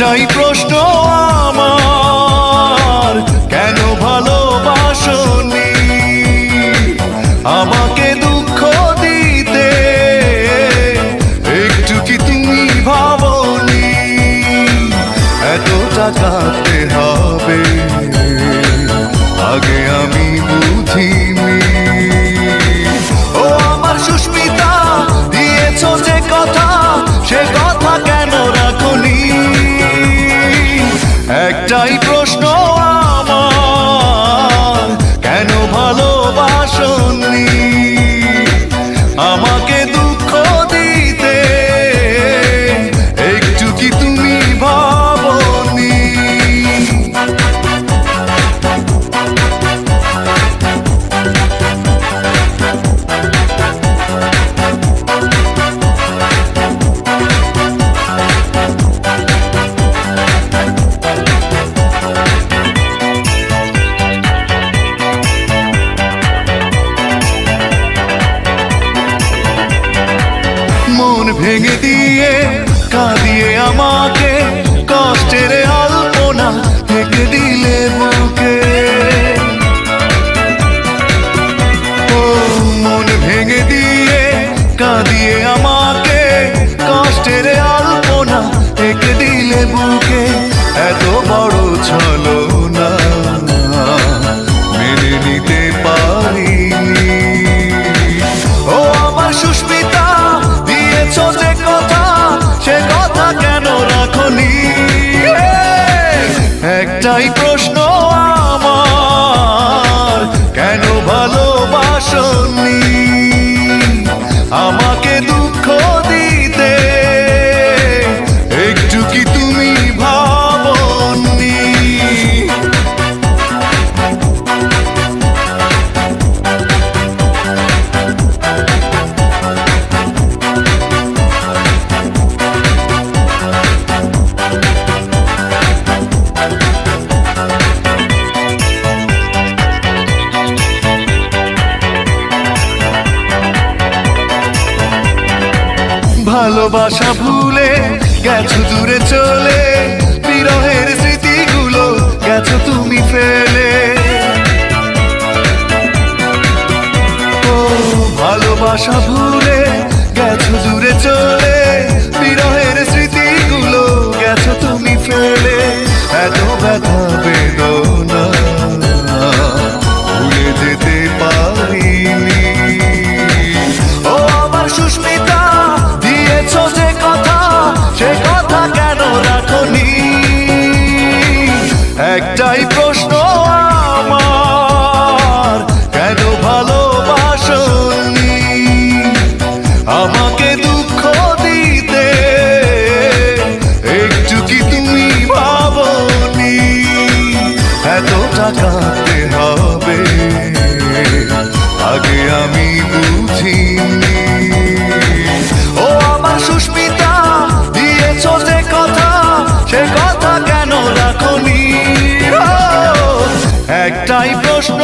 একটাই প্রশ্ন আমার, কেন ভালোবাসনি আমাকে দুঃখ দিতে? একটু কি তুমি ভাবনি এতটা কাঁদতে হবে? আগে আমি বুঝিনি। ও আমার সুস্মিতা, দিয়েছো যে কথা, সে কথা কেন রাখনি? একটাই প্রশ্ন আমার, কেন ভালোবাসনি আমাকে দুঃখ দিতে? একটু কি তুমি ভাবনি? মন ভেঙে দিয়ে কাঁদিয়ে আমাকে কষ্টের আলপনা থেকে দিলে বুকে। ও মন ভেঙে দিয়ে কাঁদিয়ে আমাকে কষ্টের আলপনা থেকে দিলে বুকে। এত বড় ছলনা মেনে নিতে পারিনি। ও আমার সুস্মিতা, দিয়েছো যে কথা, সে কথা কেন রাখনি? একটাই প্রশ্ন আমার, কেন ভালোবাসনি আমাকে দুঃখ দিতে? একটু কি তুমি ভাবনি? ভালোবাসা ভুলে গেছো দূরে চলে, বিরহের স্মৃতিগুলো গেছো তুমি ফেলে। ও ভালোবাসা ভুলে গেছো দূরে চলে, বিরহের স্মৃতিগুলো গেছো তুমি ফেলে। এত ব্যথা বেদনা ভুলে যেতে পারিনি। ও আমার সুস্মিতা, দিয়েছো যে কথা, সে কথা কেন রাখনি? একটাই প্রশ্ন আমার, কেন ভালোবাসনি আমাকে দুঃখ দিতে? একটু কি তুমি ভাবনি এতটা কাঁদতে হবে? আগে আমি বুঝিনি। ও আমার সুস্মিতা, দিয়েছো যে কথা, সে কথা কেন রাখনি? একটাই প্রশ্ন